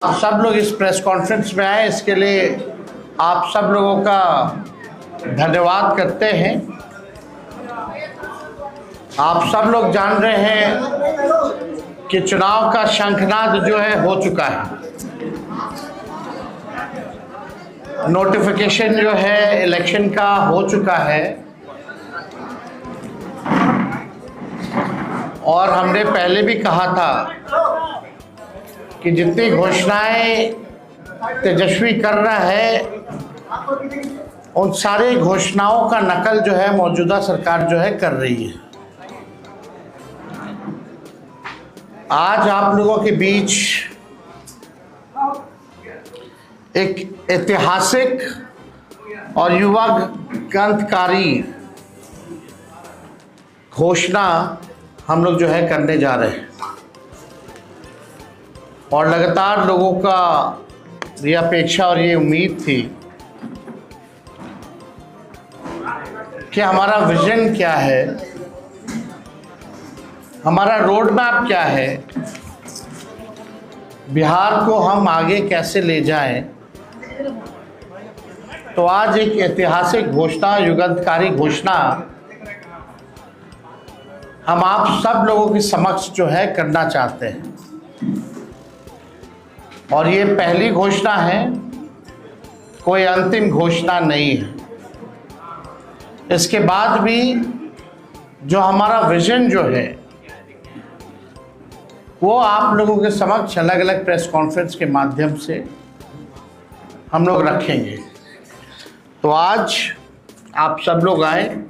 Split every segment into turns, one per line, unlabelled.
आप सब लोग इस प्रेस कॉन्फ्रेंस में आए, इसके लिए आप सब लोगों का धन्यवाद करते हैं। आप सब लोग जान रहे हैं कि चुनाव का शंखनाद जो है हो चुका है। नोटिफिकेशन जो है इलेक्शन का हो चुका है और हमने पहले भी कहा था कि जितनी घोषणाएं तेजस्वी कर रहा है उन सारी घोषणाओं का नकल जो है मौजूदा सरकार जो है कर रही है। आज आप लोगों के बीच एक ऐतिहासिक और युवा क्रांतिकारी घोषणा हम लोग जो है करने जा रहे हैं और लगातार लोगों का ये अपेक्षा और ये उम्मीद थी कि हमारा विजन क्या है, हमारा रोड मैप क्या है, बिहार को हम आगे कैसे ले जाएं। तो आज एक ऐतिहासिक घोषणा, युगांतकारी घोषणा हम आप सब लोगों के समक्ष जो है करना चाहते हैं और ये पहली घोषणा है, कोई अंतिम घोषणा नहीं है। इसके बाद भी जो हमारा विजन जो है वो आप लोगों के समक्ष अलग अलग प्रेस कॉन्फ्रेंस के माध्यम से हम लोग रखेंगे। तो आज आप सब लोग आए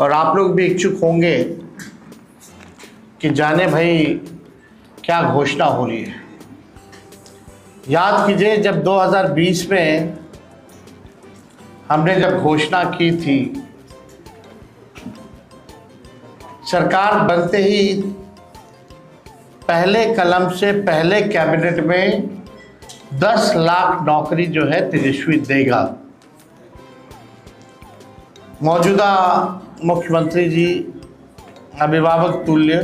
और आप लोग भी इच्छुक होंगे कि जाने भाई क्या घोषणा हो रही है। याद कीजिए जब 2020 में हमने जब घोषणा की थी, सरकार बनते ही पहले कलम से पहले कैबिनेट में 10 लाख नौकरी जो है तेजस्वी देगा। मौजूदा मुख्यमंत्री जी अभिभावक तुल्य,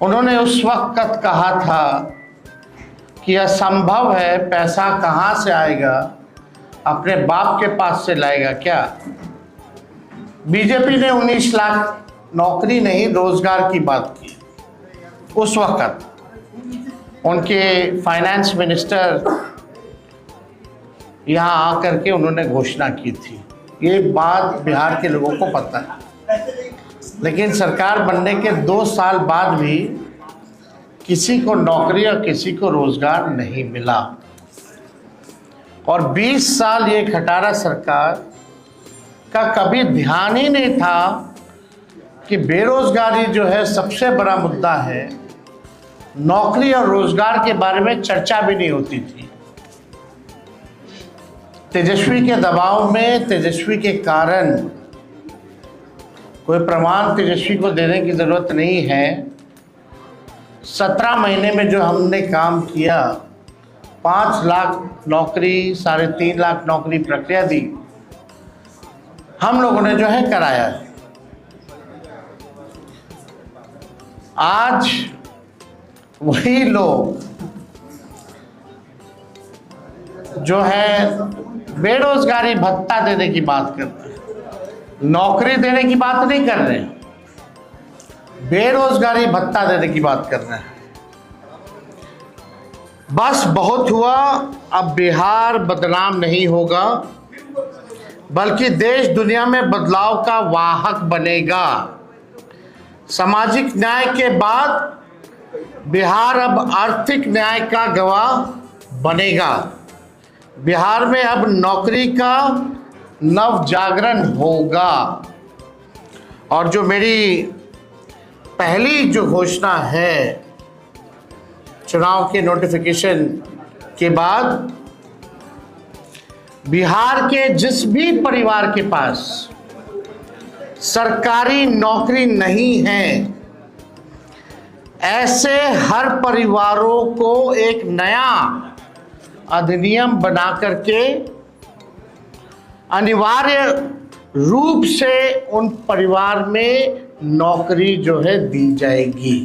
उन्होंने उस वक्त कहा था कि असंभव है, पैसा कहाँ से आएगा, अपने बाप के पास से लाएगा क्या। बीजेपी ने 19 लाख नौकरी नहीं रोजगार की बात की। उस वक्त उनके फाइनेंस मिनिस्टर यहाँ आकर के उन्होंने घोषणा की थी। ये बात बिहार के लोगों को पता है, लेकिन सरकार बनने के 2 साल बाद भी किसी को नौकरी और किसी को रोजगार नहीं मिला और 20 साल ये खटारा सरकार का कभी ध्यान ही नहीं था कि बेरोजगारी जो है सबसे बड़ा मुद्दा है। नौकरी और रोजगार के बारे में चर्चा भी नहीं होती थी। तेजस्वी के दबाव में, तेजस्वी के कारण, कोई प्रमाण तेजस्वी को देने की जरूरत नहीं है, 17 महीने में जो हमने काम किया, 5 लाख नौकरी, 3.5 लाख नौकरी प्रक्रिया दी, हम लोगों ने जो है कराया है। आज वही लोग जो है बेरोजगारी भत्ता देने की बात कर रहे हैं, नौकरी देने की बात नहीं कर रहे हैं, बेरोजगारी भत्ता देने की बात कर रहे हैं। बस बहुत हुआ, अब बिहार बदनाम नहीं होगा बल्कि देश दुनिया में बदलाव का वाहक बनेगा। सामाजिक न्याय के बाद बिहार अब आर्थिक न्याय का गवाह बनेगा। बिहार में अब नौकरी का नव जागरण होगा और जो मेरी पहली जो घोषणा है चुनाव के नोटिफिकेशन के बाद, बिहार के जिस भी परिवार के पास सरकारी नौकरी नहीं है, ऐसे हर परिवारों को एक नया अधिनियम बना करके अनिवार्य रूप से उन परिवार में नौकरी जो है दी जाएगी।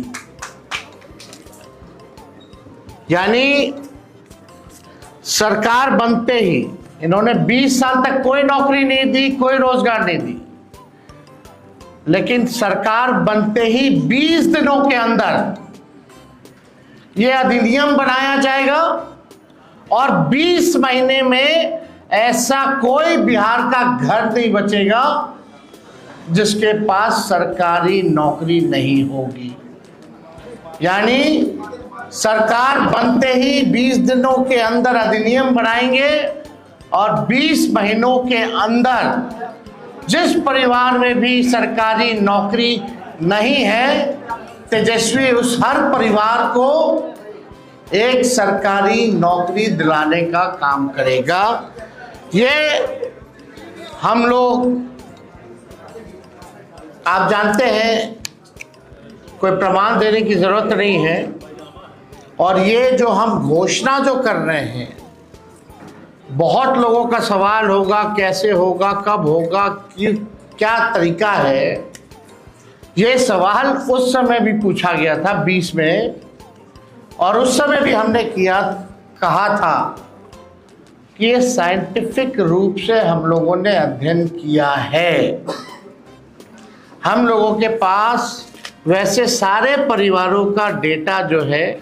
यानी सरकार बनते ही इन्होंने 20 साल तक कोई नौकरी नहीं दी, कोई रोजगार नहीं दी, लेकिन सरकार बनते ही 20 दिनों के अंदर यह अधिनियम बनाया जाएगा और 20 महीने में ऐसा कोई बिहार का घर नहीं बचेगा जिसके पास सरकारी नौकरी नहीं होगी। यानी सरकार बनते ही 20 दिनों के अंदर अधिनियम बनाएंगे और 20 महीनों के अंदर जिस परिवार में भी सरकारी नौकरी नहीं है, तेजस्वी उस हर परिवार को एक सरकारी नौकरी दिलाने का काम करेगा। ये हम लोग, आप जानते हैं, कोई प्रमाण देने की जरूरत नहीं है। और ये जो हम घोषणा जो कर रहे हैं, बहुत लोगों का सवाल होगा कैसे होगा, कब होगा, क्या तरीका है। ये सवाल उस समय भी पूछा गया था 20 में, और उस समय भी हमने कहा था कि ये साइंटिफिक रूप से हम लोगों ने अध्ययन किया है। हम लोगों के पास वैसे सारे परिवारों का डेटा जो है,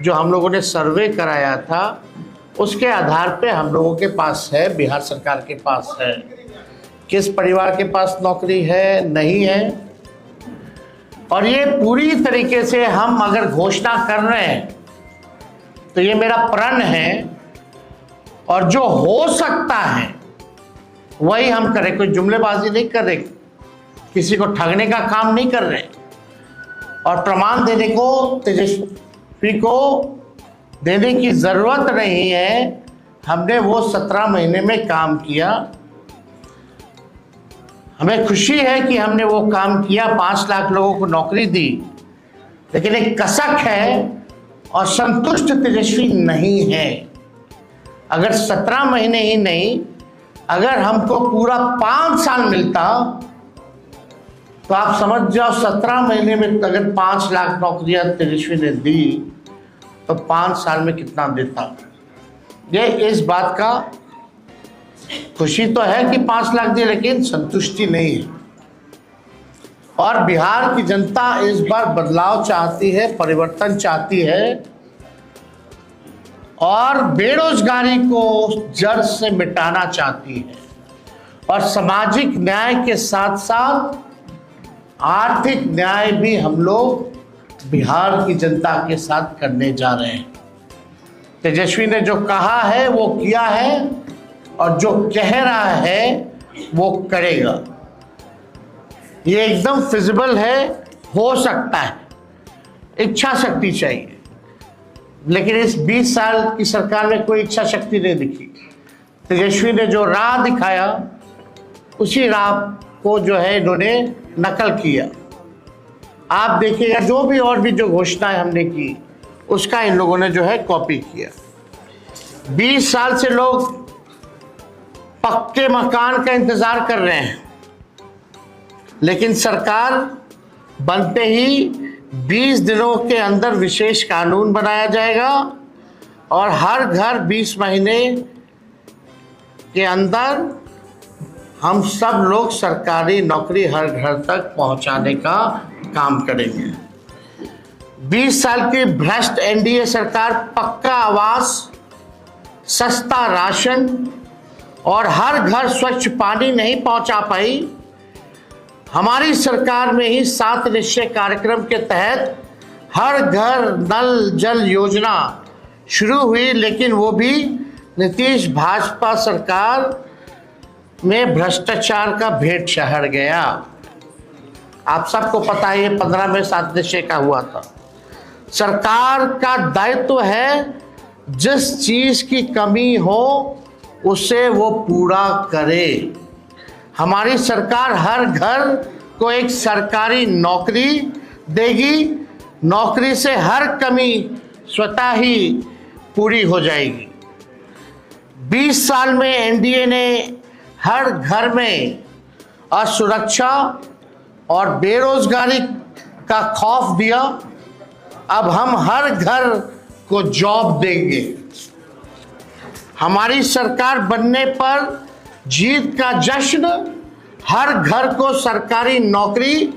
जो हम लोगों ने सर्वे कराया था, उसके आधार पे हम लोगों के पास है, बिहार सरकार के पास है, किस परिवार के पास नौकरी है, नहीं है। और ये पूरी तरीके से हम अगर घोषणा कर रहे हैं तो ये मेरा प्रण है, और जो हो सकता है वही हम करें। कोई जुमलेबाजी नहीं कर रहे, किसी को ठगने का काम नहीं कर रहे, और प्रमाण देने को तेजस्वी को देने की जरूरत नहीं है। हमने वो 17 महीने में काम किया। हमें खुशी है कि हमने वो काम किया, 5 लाख लोगों को नौकरी दी, लेकिन एक कसक है और संतुष्ट तेजस्वी नहीं है। अगर 17 महीने ही नहीं, अगर हमको पूरा 5 साल मिलता तो आप समझ जाओ 17 महीने में अगर 5 लाख नौकरियां तेजस्वी ने दी तो 5 साल में कितना देता। ये इस बात का खुशी तो है कि 5 लाख दी, लेकिन संतुष्टि नहीं है। और बिहार की जनता इस बार बदलाव चाहती है, परिवर्तन चाहती है, और बेरोजगारी को जड़ से मिटाना चाहती है, और सामाजिक न्याय के साथ साथ आर्थिक न्याय भी हम लोग बिहार की जनता के साथ करने जा रहे हैं। तेजस्वी ने जो कहा है वो किया है, और जो कह रहा है वो करेगा। ये एकदम फिजिबल है, हो सकता है, इच्छा शक्ति चाहिए। लेकिन इस 20 साल की सरकार में कोई इच्छा शक्ति नहीं दिखी। तेजस्वी ने जो राह दिखाया, उसी राह को जो है इन्होंने नकल किया। आप देखिएगा जो भी और भी जो घोषणाएं हमने की, उसका इन लोगों ने जो है कॉपी किया। 20 साल से लोग पक्के मकान का इंतजार कर रहे हैं, लेकिन सरकार बनते ही 20 दिनों के अंदर विशेष कानून बनाया जाएगा, और हर घर 20 महीने के अंदर हम सब लोग सरकारी नौकरी हर घर तक पहुंचाने का काम करेंगे। 20 साल की भ्रष्ट एनडीए सरकार पक्का आवास, सस्ता राशन और हर घर स्वच्छ पानी नहीं पहुंचा पाई। हमारी सरकार में ही 7 निश्चय कार्यक्रम के तहत हर घर नल जल योजना शुरू हुई, लेकिन वो भी नीतीश भाजपा सरकार में भ्रष्टाचार का भेंट चढ़ गया। आप सबको पता है, ये 15 में 7 निश्चय का हुआ था। सरकार का दायित्व है जिस चीज की कमी हो उसे वो पूरा करे। हमारी सरकार हर घर को एक सरकारी नौकरी देगी, नौकरी से हर कमी स्वतः ही पूरी हो जाएगी। 20 साल में एनडीए ने हर घर में असुरक्षा और बेरोजगारी का खौफ दिया। अब हम हर घर को जॉब देंगे। हमारी सरकार बनने पर जीत का जश्न, हर घर को सरकारी नौकरी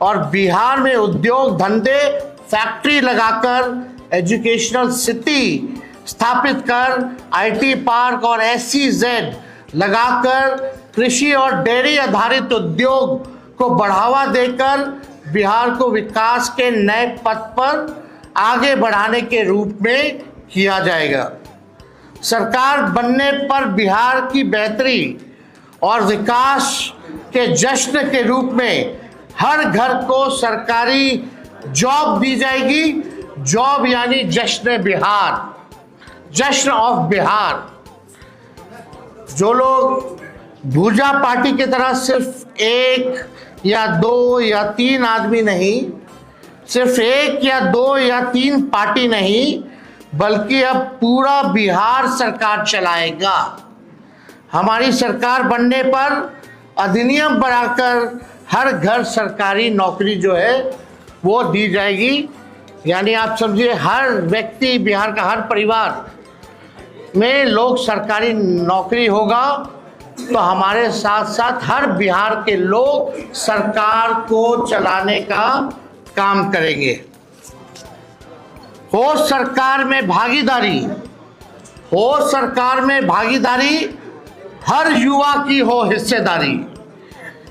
और बिहार में उद्योग धंधे फैक्ट्री लगाकर एजुकेशनल सिटी स्थापित कर आईटी पार्क और SEZ लगाकर कृषि और डेयरी आधारित उद्योग को बढ़ावा देकर बिहार को विकास के नए पथ पर आगे बढ़ाने के रूप में किया जाएगा। सरकार बनने पर बिहार की बेहतरी और विकास के जश्न के रूप में हर घर को सरकारी जॉब दी जाएगी। जॉब यानी जश्न बिहार, जश्न ऑफ बिहार। जो लोग भूजा पार्टी की तरह सिर्फ 1 या 2 या 3 आदमी नहीं, सिर्फ 1 या 2 या 3 पार्टी नहीं, बल्कि अब पूरा बिहार सरकार चलाएगा। हमारी सरकार बनने पर अधिनियम बनाकर हर घर सरकारी नौकरी जो है वो दी जाएगी। यानी आप समझिए हर व्यक्ति, बिहार का हर परिवार में लोग सरकारी नौकरी होगा, तो हमारे साथ साथ हर बिहार के लोग सरकार को चलाने का काम करेंगे। हो सरकार में भागीदारी, हो सरकार में भागीदारी, हर युवा की हो हिस्सेदारी।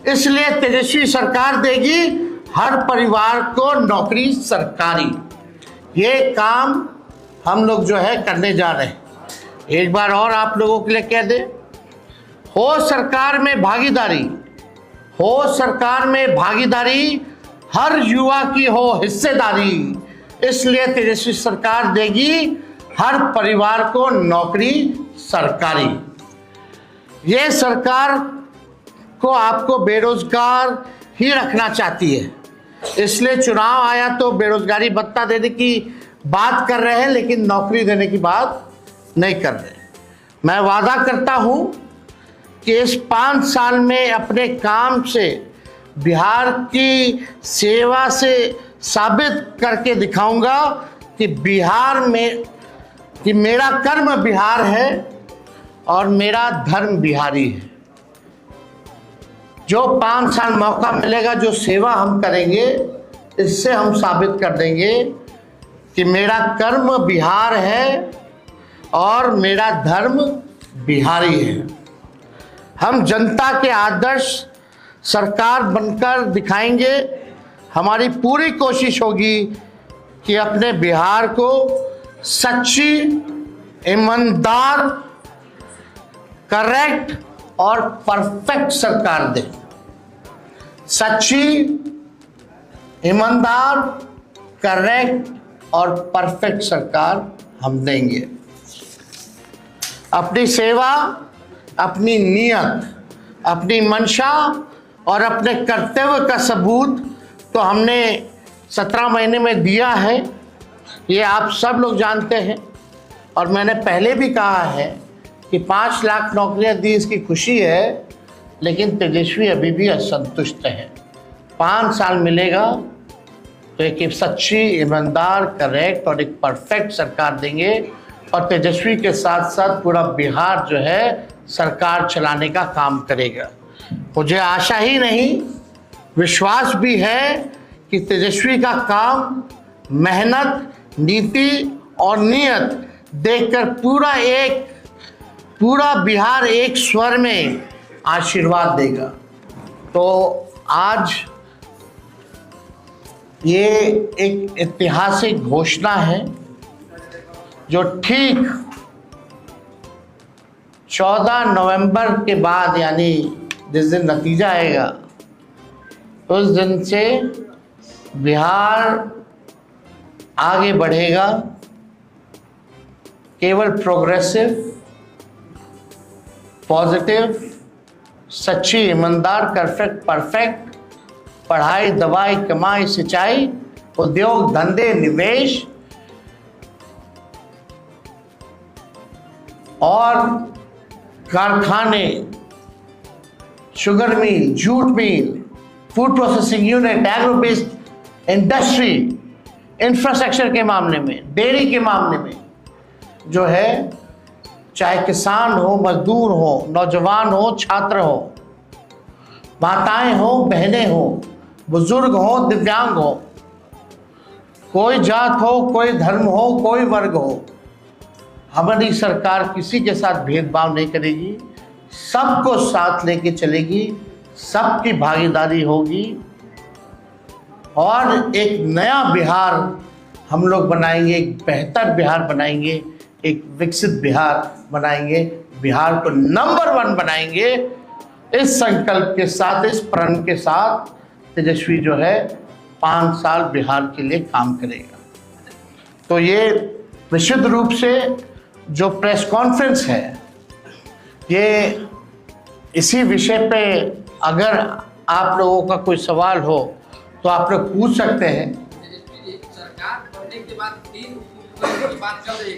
इसलिए तेजस्वी सरकार देगी हर परिवार को नौकरी सरकारी। ये काम हम लोग जो है करने जा रहे हैं। एक बार और आप लोगों के लिए कह दे, हो सरकार में भागीदारी, हो सरकार में भागीदारी, हर युवा की हो हिस्सेदारी। इसलिए तेजस्वी सरकार देगी हर परिवार को नौकरी सरकारी। ये सरकार को आपको बेरोजगार ही रखना चाहती है, इसलिए चुनाव आया तो बेरोजगारी भत्ता देने की बात कर रहे हैं, लेकिन नौकरी देने की बात नहीं कर रहे। मैं वादा करता हूं कि इस 5 साल में अपने काम से बिहार की सेवा से साबित करके दिखाऊंगा कि बिहार में कि मेरा कर्म बिहार है और मेरा धर्म बिहारी है। जो 5 साल मौका मिलेगा, जो सेवा हम करेंगे, इससे हम साबित कर देंगे कि मेरा कर्म बिहार है और मेरा धर्म बिहारी है। हम जनता के आदर्श सरकार बनकर दिखाएंगे। हमारी पूरी कोशिश होगी कि अपने बिहार को सच्ची, ईमानदार, करेक्ट और परफेक्ट सरकार दे। सच्ची, ईमानदार, करेक्ट और परफेक्ट सरकार हम देंगे। अपनी सेवा, अपनी नियत, अपनी मंशा और अपने कर्तव्य का सबूत तो हमने 17 महीने में दिया है, ये आप सब लोग जानते हैं। और मैंने पहले भी कहा है कि 5 लाख नौकरियां दी, इसकी खुशी है, लेकिन तेजस्वी अभी भी असंतुष्ट है। 5 साल मिलेगा तो एक सच्ची, ईमानदार, करेक्ट और एक परफेक्ट सरकार देंगे। और तेजस्वी के साथ साथ पूरा बिहार जो है सरकार चलाने का काम करेगा। मुझे आशा ही नहीं, विश्वास भी है कि तेजस्वी का काम, मेहनत, नीति और नियत देखकर पूरा बिहार एक स्वर में आशीर्वाद देगा। तो आज ये एक ऐतिहासिक घोषणा है जो ठीक 14 नवंबर के बाद, यानी जिस दिन नतीजा आएगा उस दिन से बिहार आगे बढ़ेगा। केवल प्रोग्रेसिव, पॉजिटिव, सच्ची, ईमानदार, परफेक्ट, पढ़ाई, दवाई, कमाई, सिंचाई, उद्योग, धंधे, निवेश और कारखाने, sugar mill, jute mill, food processing unit, agro based industry, infrastructure के मामले में, डेयरी के मामले में जो है, चाहे किसान हो, मजदूर हो, नौजवान हो, छात्र हो, माताएं हो, बहनें हो, बुजुर्ग हो, दिव्यांग हो, कोई जात हो, कोई धर्म हो, कोई वर्ग हो, हमारी सरकार किसी के साथ भेदभाव नहीं करेगी, सबको साथ लेके चलेगी, सबकी भागीदारी होगी और एक नया बिहार हम लोग बनाएंगे, एक बेहतर बिहार बनाएंगे, एक विकसित बिहार बनाएंगे, बिहार को नंबर 1 बनाएंगे। इस संकल्प के साथ, इस प्रण के साथ तेजस्वी जो है 5 साल बिहार के लिए काम करेगा। तो ये निश्चित रूप से जो प्रेस कॉन्फ्रेंस है, ये इसी विषय पे अगर आप लोगों का कोई सवाल हो तो आप लोग पूछ सकते हैं।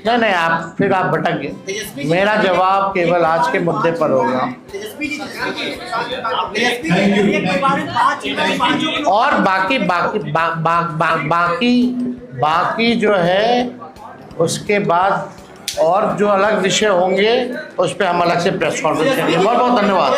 नहीं, आप फिर आप भटक गए। मेरा जवाब केवल आज के मुद्दे पर होगा और बाकी जो है उसके बाद और जो अलग विषय होंगे उस पर हम अलग से प्रेस कॉन्फ्रेंस करेंगे। बहुत बहुत धन्यवाद।